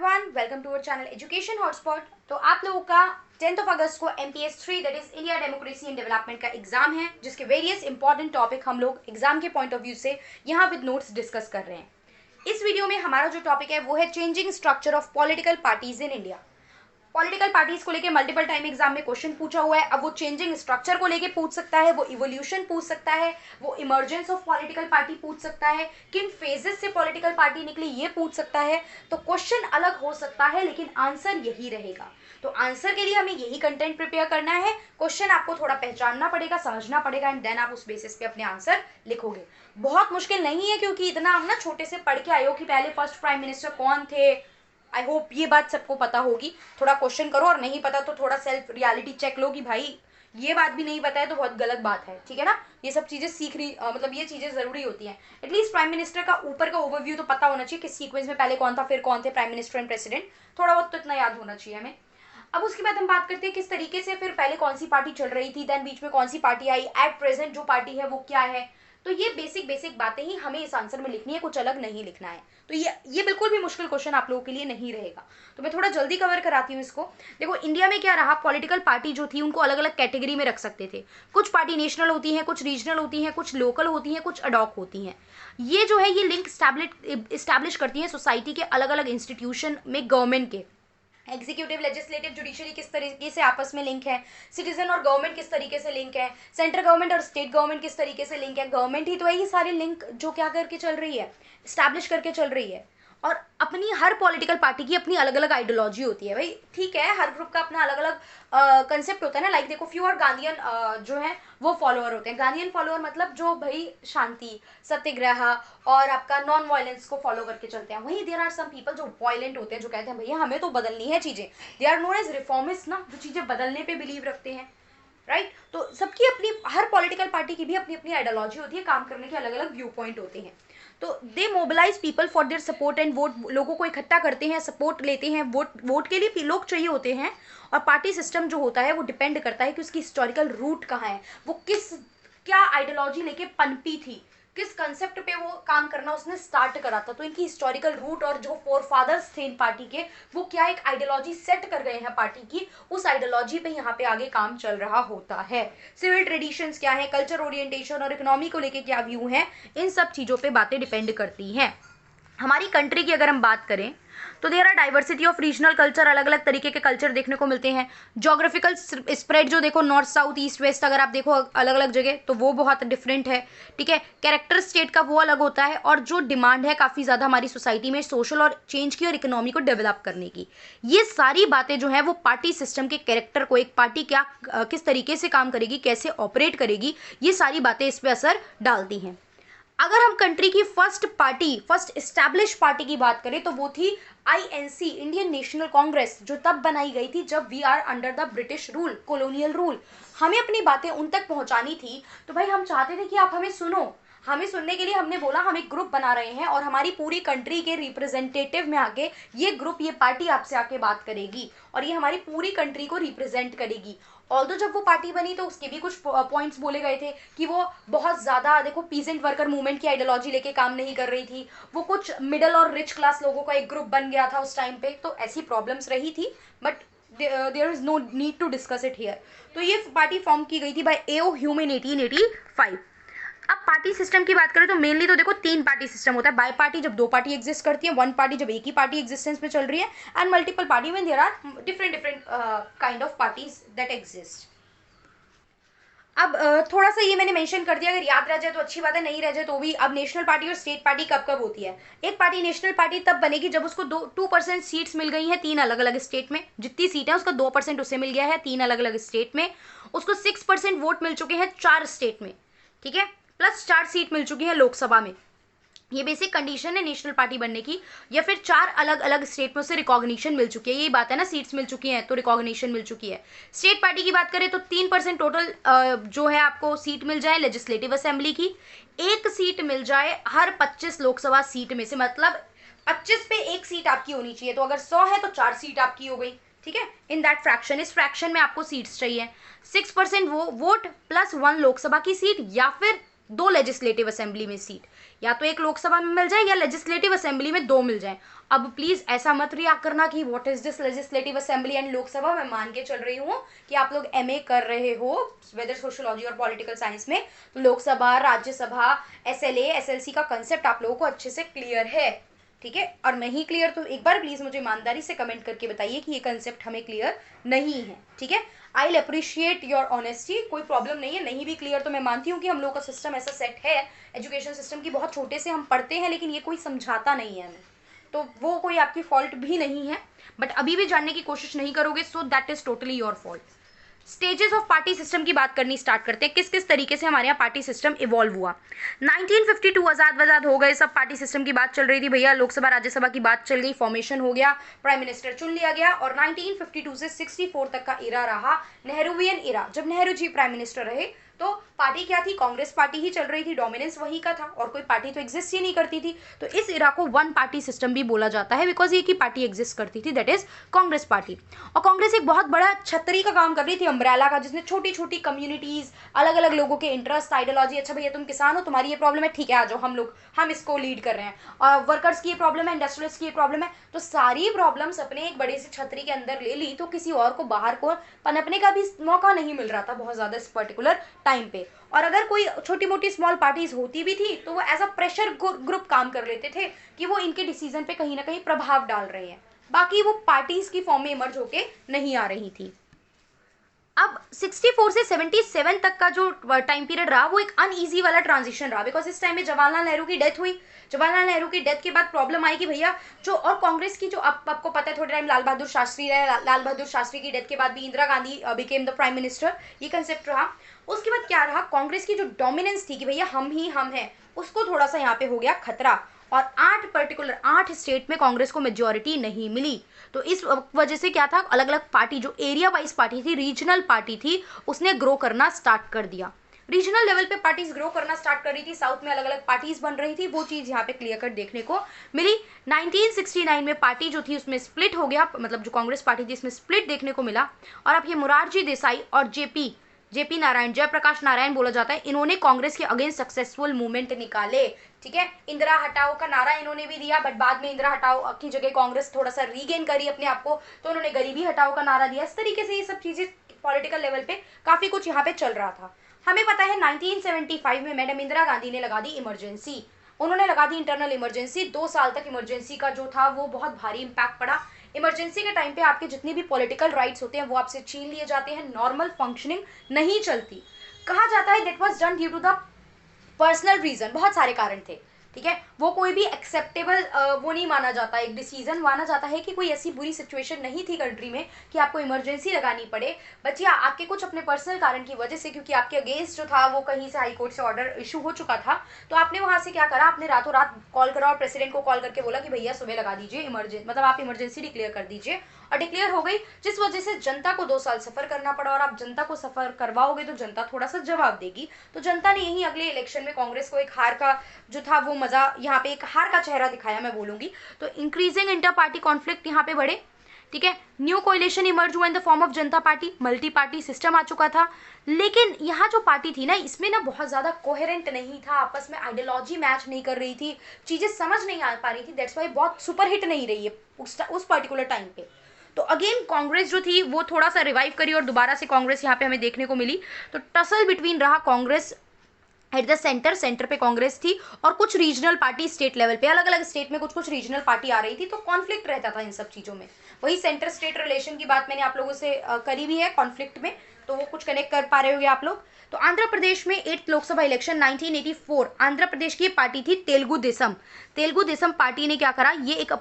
Everyone, welcome to our channel education hotspot. तो आप लोगों का 10th अगस्त को MPS 3 that is India democracy and development का एग्जाम है, जिसके वेरियस इंपॉर्टेंट टॉपिक हम लोग एग्जाम के पॉइंट ऑफ व्यू से यहाँ विद नोट्स डिस्कस कर रहे हैं। इस वीडियो में हमारा जो टॉपिक है वो है changing structure of political parties in India. Political parties को लेके मल्टीपल टाइम एग्जाम में क्वेश्चन पूछा हुआ है। अब वो चेंजिंग स्ट्रक्चर को लेके पूछ सकता है, वो इवोल्यूशन पूछ सकता है, वो इमर्जेंस ऑफ पॉलिटिकल पार्टी पूछ सकता है, किन फेजेस से पॉलिटिकल पार्टी निकली ये पूछ सकता है। तो क्वेश्चन अलग हो सकता है लेकिन आंसर यही रहेगा। तो आंसर के लिए हमें यही कंटेंट प्रिपेयर करना है। क्वेश्चन आपको थोड़ा पहचानना पड़ेगा, समझना पड़ेगा एंड देन आप उस बेसिस पे अपने आंसर लिखोगे। बहुत मुश्किल नहीं है क्योंकि इतना हम ना छोटे से पढ़ के आए हो कि पहले फर्स्ट प्राइम मिनिस्टर कौन थे। आई होप ये बात सबको पता होगी। थोड़ा क्वेश्चन करो और नहीं पता तो थोड़ा सेल्फ रियलिटी चेक लो कि भाई ये बात भी नहीं पता है तो बहुत गलत बात है, ठीक है ना। ये सब चीजें सीख रही मतलब ये चीजें जरूरी होती हैं। एटलीस्ट प्राइम मिनिस्टर का ऊपर का ओवरव्यू तो पता होना चाहिए, किस सीक्वेंस में पहले कौन था फिर कौन थे प्राइम मिनिस्टर एंड प्रेसिडेंट। थोड़ा बहुत तो इतना याद होना चाहिए हमें। अब उसके बाद हम बात करते हैं किस तरीके से फिर पहले कौन सी पार्टी चल रही थी, देन बीच में कौन सी पार्टी आई, एट प्रेजेंट जो पार्टी है वो क्या है। तो ये बेसिक बातें ही हमें इस आंसर में लिखनी है, कुछ अलग नहीं लिखना है। तो ये बिल्कुल भी मुश्किल क्वेश्चन आप लोगों के लिए नहीं रहेगा। तो मैं थोड़ा जल्दी कवर कराती हूँ इसको। देखो इंडिया में क्या रहा, पॉलिटिकल पार्टी जो थी उनको अलग अलग कैटेगरी में रख सकते थे। कुछ पार्टी नेशनल होती हैं, कुछ रीजनल होती हैं, कुछ लोकल होती हैं, कुछ अडॉक होती हैं। ये जो है ये लिंक इस्टेब्लिश करती हैं सोसाइटी के अलग अलग इंस्टीट्यूशन में, गवर्नमेंट के एग्जीक्यूटिव, लेजिस्लेटिव, जुडिशरी किस तरीके से आपस में लिंक है, सिटीजन और गवर्नमेंट किस तरीके से लिंक है, सेंट्रल गवर्नमेंट और स्टेट गवर्नमेंट किस तरीके से लिंक है। गवर्नमेंट ही तो है ये सारे लिंक जो क्या करके चल रही है, स्टैब्लिश करके चल रही है। और अपनी हर पॉलिटिकल पार्टी की अपनी अलग अलग आइडियोलॉजी होती है भाई, ठीक है। हर ग्रुप का अपना अलग अलग कंसेप्ट होता है ना। लाइक देखो फ्यू और गांधीयन जो है वो फॉलोअर होते हैं। गांधीयन फॉलोअर मतलब जो भाई शांति, सत्याग्रह और आपका नॉन वायलेंस को फॉलो करके चलते हैं। वहीं देयर आर सम पीपल जो वायलेंट होते हैं, जो कहते हैं भैया हमें तो बदलनी है चीजें। They are known as reformist ना, जो चीजें बदलने पे बिलीव रखते हैं, राइट। तो सबकी अपनी, हर पॉलिटिकल पार्टी की भी अपनी अपनी आइडियोलॉजी होती है, काम करने के अलग अलग व्यू पॉइंट होते हैं। तो they mobilise people for their support and vote, लोगों को इकट्ठा करते हैं, सपोर्ट लेते हैं। वोट के लिए लोग चाहिए होते हैं। और पार्टी सिस्टम जो होता है वो डिपेंड करता है कि उसकी हिस्टोरिकल रूट कहाँ है, वो क्या आइडियोलॉजी लेके पनपी थी, किस कंसेप्ट पे वो काम करना उसने स्टार्ट करा था। तो इनकी हिस्टोरिकल रूट और जो फोर फादर्स थे इन पार्टी के, वो क्या एक आइडियोलॉजी सेट कर गए हैं पार्टी की, उस आइडियोलॉजी पे यहाँ पे आगे काम चल रहा होता है। सिविल ट्रेडिशंस क्या है, कल्चर ओरिएंटेशन और इकोनॉमी को लेके क्या व्यू है, इन सब चीजों पे बातें डिपेंड करती हैं। हमारी कंट्री की अगर हम बात करें तो there are diversity of regional culture, अलग अलग तरीके के कल्चर देखने को मिलते हैं। जोग्राफिकल स्प्रेड जो देखो, नॉर्थ साउथ ईस्ट वेस्ट अगर आप देखो अलग अलग जगह, तो वो बहुत डिफरेंट है, ठीक है। कैरेक्टर स्टेट का वो अलग होता है। और जो डिमांड है काफ़ी ज़्यादा हमारी सोसाइटी में सोशल और चेंज की और इकोनॉमी को डेवलप करने की, ये सारी बातें जो है वो पार्टी सिस्टम के कैरेक्टर को, एक पार्टी क्या किस तरीके से काम करेगी, कैसे ऑपरेट करेगी, ये सारी बातें इस पर असर डालती हैं। अगर हम कंट्री की फर्स्ट एस्टैब्लिश पार्टी की बात करें तो वो थी INC, इंडियन नेशनल कांग्रेस, जो तब बनाई गई थी जब we are under the British rule, colonial rule. हमें अपनी बातें उन तक पहुंचानी थी, तो भाई हम चाहते थे कि आप हमें सुनो। हमें सुनने के लिए हमने बोला हम एक ग्रुप बना रहे हैं और हमारी पूरी कंट्री के रिप्रेजेंटेटिव में आके ये ग्रुप, ये पार्टी आपसे आके बात करेगी और ये हमारी पूरी कंट्री को रिप्रेजेंट करेगी। ऑल्दो जब वो पार्टी बनी तो उसके भी कुछ पॉइंट्स बोले गए थे कि वो बहुत ज़्यादा देखो पीजेंट वर्कर मूवमेंट की आइडियोलॉजी लेके काम नहीं कर रही थी, वो कुछ मिडिल और रिच क्लास लोगों का एक ग्रुप बन गया था उस टाइम पे। तो ऐसी प्रॉब्लम्स रही थी, but there is no need to discuss it here. तो ये पार्टी फॉर्म की गई थी बाय A.O. ह्यूम इन 1885। अब पार्टी सिस्टम की बात करें तो मेनली तो देखो 3 पार्टी सिस्टम होता है। बाय पार्टी जब 2 पार्टी एग्जिस्ट करती है, 1 पार्टी जब एक ही पार्टी एग्जिस्टेंस में चल रही है, and multiple party when there are different kind of parties that exist. अब थोड़ा सा ये मैंने मेंशन कर दिया, अगर याद रह जाए तो अच्छी बात है, नहीं रह जाए तो भी। अब नेशनल पार्टी और स्टेट पार्टी कब कब होती है। एक पार्टी नेशनल पार्टी तब बनेगी जब उसको 2% सीट्स मिल गई हैं 3 अलग अलग स्टेट में। जितनी सीट है उसका 2% उसे मिल गया है 3 अलग अलग स्टेट में। उसको 6% वोट मिल चुके हैं 4 स्टेट में, ठीक है, प्लस 4 सीट मिल चुकी है लोकसभा में। ये बेसिक कंडीशन है नेशनल पार्टी बनने की। या फिर 4 अलग अलग स्टेट में उसे रिकॉग्निशन मिल चुकी है, यही बात है ना, सीट्स मिल चुकी हैं तो रिकॉग्निशन मिल चुकी है। स्टेट पार्टी की बात करें तो 3% टोटल जो है आपको सीट मिल जाए लेजिस्लेटिव असेंबली की। 1 सीट मिल जाए हर 25 लोकसभा सीट में से, मतलब 25 पे 1 सीट आपकी होनी चाहिए। तो अगर 100 है तो 4 सीट आपकी हो गई, ठीक है। इन दैट फ्रैक्शन, इस फ्रैक्शन में आपको सीट्स चाहिए। 6% वो वोट प्लस 1 लोकसभा की सीट या फिर 2 लेजिस्लेटिव असेंबली में सीट, या तो एक लोकसभा में मिल जाए या लेजिस्लेटिव असेंबली में 2 मिल जाए। अब प्लीज ऐसा मत रिएक्ट करना कि what is this legislative assembly and Lok Sabha. मैं मान के चल रही हूँ कि आप लोग एमए कर रहे हो वेदर सोशियोलॉजी और पॉलिटिकल साइंस में, तो लोकसभा, राज्यसभा, एसएलए, एसएलसी का कंसेप्ट आप लोगों को अच्छे से क्लियर है, ठीक है। और नहीं क्लियर तो एक बार प्लीज मुझे ईमानदारी से कमेंट करके बताइए कि ये कंसेप्ट हमें क्लियर नहीं है, ठीक है। I will appreciate your honesty, कोई प्रॉब्लम नहीं है, नहीं भी क्लियर तो मैं मानती हूँ कि हम लोग का सिस्टम ऐसा सेट है, एजुकेशन सिस्टम की बहुत छोटे से हम पढ़ते हैं, लेकिन ये कोई समझाता नहीं है हमें, तो वो कोई आपकी फॉल्ट भी नहीं है, बट अभी भी जानने की कोशिश नहीं करोगे, so that is totally your fault. Stages of party system की बात करनी स्टार्ट करते हैं, किस किस तरीके से हमारे यहाँ पार्टी सिस्टम इवॉल्व हुआ। 1952 आजाद हो गए, सब पार्टी सिस्टम की बात चल रही थी भैया, लोकसभा राज्यसभा की बात चल गई, फॉर्मेशन हो गया, प्राइम मिनिस्टर चुन लिया गया, और 1952 से 64 तक का इरा रहा नेहरूवियन इरा, जब नेहरू जी प्राइम मिनिस्टर रहे। तो पार्टी क्या थी, कांग्रेस पार्टी ही चल रही थी, डोमिनेंस वही का था, और कोई पार्टी तो एग्जिस्ट ही नहीं करती थी। तो इस इरा को वन पार्टी सिस्टम भी बोला जाता है, बिकॉज एक ही पार्टी एग्जिस्ट करती थी, दैट इज कांग्रेस पार्टी। और कांग्रेस एक बहुत बड़ा छतरी का काम कर रही थी, अम्ब्रेला का, जिसने छोटी छोटी कम्युनिटीज, अलग अलग लोगों के इंटरेस्ट, आइडियोलॉजी, अच्छा भैया तुम किसान हो, तुम्हारी ये प्रॉब्लम है, ठीक है आ जाओ, हम इसको लीड कर रहे हैं, और वर्कर्स की ये प्रॉब्लम है, इंडस्ट्रियलिस्ट की ये प्रॉब्लम है, तो सारी प्रॉब्लम्स अपने एक बड़े से छतरी के अंदर ले ली, तो किसी और को बाहर को पनपने का भी मौका नहीं मिल रहा था बहुत ज्यादा इस पर्टिकुलर टाइम पे। और अगर कोई छोटी मोटी स्मॉल पार्टीज होती भी थी तो वो एज अ प्रेशर ग्रुप काम कर लेते थे कि वो इनके डिसीजन पे कहीं ना कहीं प्रभाव डाल रहे हैं, बाकी वो पार्टीज की फॉर्म में इमर्ज होके नहीं आ रही थी। अब 64 से 77 तक का जो टाइम पीरियड रहा वो एक अनईजी वाला ट्रांजिशन रहा, बिकॉज इस टाइम में जवाहरलाल नेहरू की डेथ हुई। जवाहरलाल नेहरू की डेथ के बाद प्रॉब्लम आई कि भैया जो, और कांग्रेस की जो आपको पता है थोड़े टाइम लाल बहादुर शास्त्री रहे, लाल बहादुर शास्त्री की डेथ के बाद भी Indira Gandhi became the prime minister, ये कंसेप्ट रहा। उसके बाद क्या रहा, कांग्रेस की जो डोमिनेंस थी कि भैया हम ही हम हैं, उसको थोड़ा सा यहाँ पे हो गया खतरा, और 8 स्टेट में कांग्रेस को मेजोरिटी नहीं मिली। तो इस वजह से क्या था, अलग अलग पार्टी जो एरिया वाइज पार्टी थी, रीजनल पार्टी थी, उसने ग्रो करना स्टार्ट कर दिया। रीजनल लेवल पे पार्टीज ग्रो करना स्टार्ट कर रही थी, साउथ में अलग अलग पार्टीज बन रही थी, वो चीज यहाँ पे क्लियर कट देखने को मिली। 1969 में पार्टी जो थी उसमें स्प्लिट हो गया, मतलब जो कांग्रेस पार्टी थी इसमें स्प्लिट देखने को मिला, और अब ये मोरारजी देसाई और जेपी नारायण, जयप्रकाश नारायण बोला जाता है, इन्होंने कांग्रेस के अगेंस्ट सक्सेसफुल मूवमेंट निकाले, ठीक है। इंदिरा हटाओ का नारा इन्होंने भी दिया, बट बाद में इंदिरा हटाओ की जगह कांग्रेस थोड़ा सा रीगेन करी अपने आप को, तो उन्होंने गरीबी हटाओ का नारा दिया। इस तरीके से ये सब चीजें पॉलिटिकल लेवल पे काफी कुछ यहाँ पे चल रहा था। हमें पता है 1975 में मैडम इंदिरा गांधी ने लगा दी इमरजेंसी, उन्होंने लगा दी इंटरनल इमरजेंसी। 2 साल तक इमरजेंसी का जो था वो बहुत भारी इंपैक्ट पड़ा। इमरजेंसी के टाइम पे आपके जितने भी पॉलिटिकल राइट्स होते हैं वो आपसे छीन लिए जाते हैं, नॉर्मल फंक्शनिंग नहीं चलती। कहा जाता है that was done due to the personal reason, बहुत सारे कारण थे, ठीक है। वो कोई भी एक्सेप्टेबल वो नहीं माना जाता, एक डिसीजन माना जाता है कि कोई ऐसी बुरी सिचुएशन नहीं थी कंट्री में कि आपको इमरजेंसी लगानी पड़े, बट या आपके कुछ अपने पर्सनल कारण की वजह से, क्योंकि आपके अगेंस्ट जो था वो कहीं से हाई कोर्ट से ऑर्डर इशू हो चुका था, तो आपने वहां से क्या करा, आपने रातों रात कॉल करा और प्रेसिडेंट को कॉल करके बोला कि भैया सुबह लगा दीजिए इमरजेंसी, मतलब आप इमरजेंसी डिक्लेयर कर दीजिए, और डिक्लेयर हो गई, जिस वजह से जनता को 2 साल सफर करना पड़ा। और आप जनता को सफर करवाओगे तो जनता थोड़ा सा जवाब देगी, तो जनता ने यही अगले इलेक्शन में कांग्रेस को एक हार का जो था वो मजा, यहाँ पे एक हार का चेहरा दिखाया मैं बोलूंगी। तो इंक्रीजिंग इंटर पार्टी कॉन्फ्लिक्ट यहाँ पे बढ़े, ठीक है। न्यू कोalition इमर्ज हुआ in the form of Janata party, multi party system आ चुका था, लेकिन यहाँ जो पार्टी थी ना इसमें ना बहुत ज्यादा कोहेरेंट नहीं था, आपस में आइडियोलॉजी मैच नहीं कर रही थी, चीजें समझ नहीं आ पा रही थी, दैट्स वाई बहुत सुपरहिट नहीं रही है उस पर्टिकुलर टाइम पे। तो अगेन कांग्रेस जो थी वो थोड़ा सा रिवाइव करी, और दोबारा से कांग्रेस यहाँ पे हमें देखने को मिली। तो टसल बिटवीन रहा कांग्रेस एट द सेंटर पे कांग्रेस थी, और कुछ रीजनल पार्टी स्टेट लेवल पे, अलग अलग स्टेट में कुछ कुछ रीजनल पार्टी आ रही थी, तो कॉन्फ्लिक्ट रहता था इन सब चीजों में। वही सेंटर स्टेट रिलेशन की बात मैंने आप लोगों से करी भी है कॉन्फ्लिक्ट में, तो वो कुछ कनेक्ट कर पा रहे होंगे आप लोग। तो आंध्र प्रदेश में 8th लोकसभा इलेक्शन 1984, आंध्र प्रदेश की पार्टी थी तेलुगु देशम पार्टी ने क्या करा, ये एक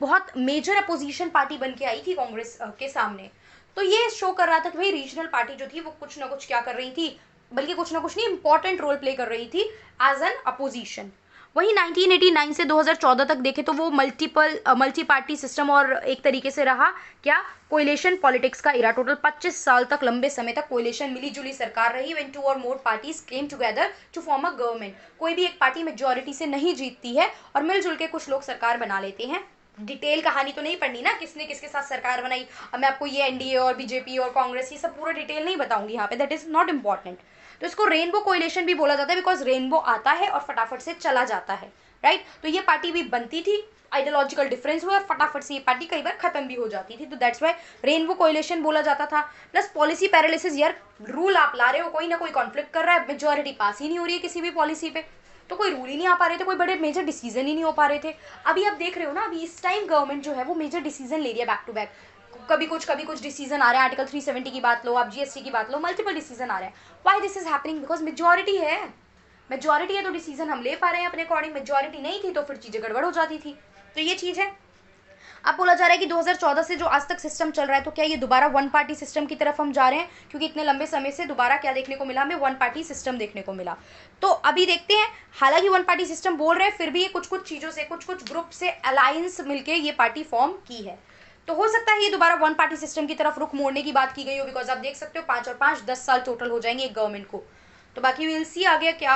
बहुत मेजर अपोजिशन पार्टी बन के आई थी कांग्रेस के सामने। तो ये शो कर रहा था कि भाई रीजनल पार्टी जो थी वो कुछ ना कुछ क्या कर रही थी, बल्कि कुछ ना कुछ नहीं, इंपॉर्टेंट रोल प्ले कर रही थी एज एन अपोजिशन। वही 1989 से 2014 तक देखे तो वो मल्टी पार्टी सिस्टम और एक तरीके से रहा क्या, कोएलिशन पॉलिटिक्स का इरा। टोटल 25 साल तक, लंबे समय तक कोएलिशन मिली जुली सरकार रही, व्हेन 2 और more parties came together to form a government. कोई भी एक पार्टी मेजॉरिटी से नहीं जीतती है और मिलजुल के कुछ लोग सरकार बना लेते हैं। डिटेल कहानी तो नहीं पढ़नी ना, किसने किसके साथ सरकार बनाई, अब मैं आपको ये एनडीए और बीजेपी और कांग्रेस ये सब पूरा डिटेल नहीं बताऊंगी यहाँ पे, दैट इज नॉट इम्पॉर्टेंट। तो इसको रेनबो कोएलिशन भी बोला जाता है, बिकॉज रेनबो आता है और फटाफट से चला जाता है, राइट। तो ये पार्टी भी बनती थी, आइडियोलॉजिकल डिफरेंस हुआ और फटाफट से ये पार्टी कई बार खत्म भी हो जाती थी, तो दैट्स वाई रेनबो कोएलिशन बोला जाता था। प्लस पॉलिसी पैरालिसिस, यार रूल आप ला रहे हो, कोई ना कोई कॉन्फ्लिक्ट कर रहा है, मेजोरिटी पास ही नहीं हो रही है किसी भी पॉलिसी पे, तो कोई रूल ही नहीं आ पा रहे थे, कोई बड़े मेजर डिसीजन ही नहीं हो पा रहे थे। अभी आप देख रहे हो ना, अभी इस टाइम गवर्नमेंट जो है वो मेजर डिसीजन ले रही है बैक टू बैक, कभी कुछ डिसीजन आ रहा है, आर्टिकल 370 की बात लो, आप जीएसटी की बात लो, मल्टीपल डिसीजन आ रहे हैं। Why this is happening? Because majority है, मेजोरिटी है तो डिसीजन हम ले पा रहे हैं अपने अकॉर्डिंग, मेजोरिटी नहीं थी तो फिर चीज़ें गड़बड़ हो जाती थी। तो ये चीज़ है। अब बोला जा रहा है कि 2014 से जो आज तक सिस्टम चल रहा है, तो क्या ये दोबारा वन पार्टी सिस्टम की तरफ हम जा रहे हैं? क्योंकि इतने लंबे समय से दोबारा क्या देखने को मिला, हमें वन पार्टी सिस्टम देखने को मिला। तो अभी देखते हैं, हालांकि वन पार्टी सिस्टम बोल रहे हैं, फिर भी ये कुछ कुछ चीज़ों से, कुछ कुछ ग्रुप से अलायंस मिलके ये पार्टी फॉर्म की है। तो हो सकता है ये दोबारा वन पार्टी सिस्टम की तरफ रुख मोड़ने की बात की गई हो, बिकॉज आप देख सकते हो 5 और 5 10 साल टोटल हो जाएंगे एक गवर्नमेंट को। तो बाकी विल सी आगे क्या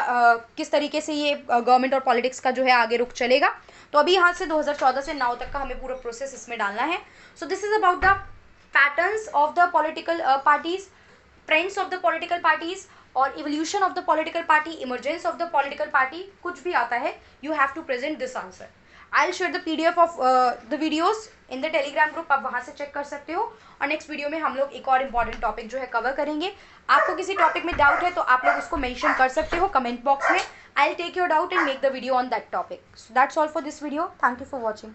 किस तरीके से ये गवर्नमेंट और पॉलिटिक्स का जो है आगे रुख चलेगा। तो अभी यहाँ से 2014 से नाउ तक का हमें पूरा प्रोसेस इसमें डालना है। So this is about the patterns of the political parties, trends of the political parties और evolution of the political party, emergence of the political party, कुछ भी आता है you have to present this answer. I will share the PDF of the videos in the Telegram group, आप वहाँ से check कर सकते हो। और नेक्स्ट वीडियो में हम लोग एक और इम्पॉर्टेंट टॉपिक जो है कवर करेंगे। आपको किसी टॉपिक में डाउट है तो आप लोग उसको मेंशन कर सकते हो कमेंट बॉक्स में। I will take your doubt and make the video on that topic. So that's all for this video. Thank you for watching.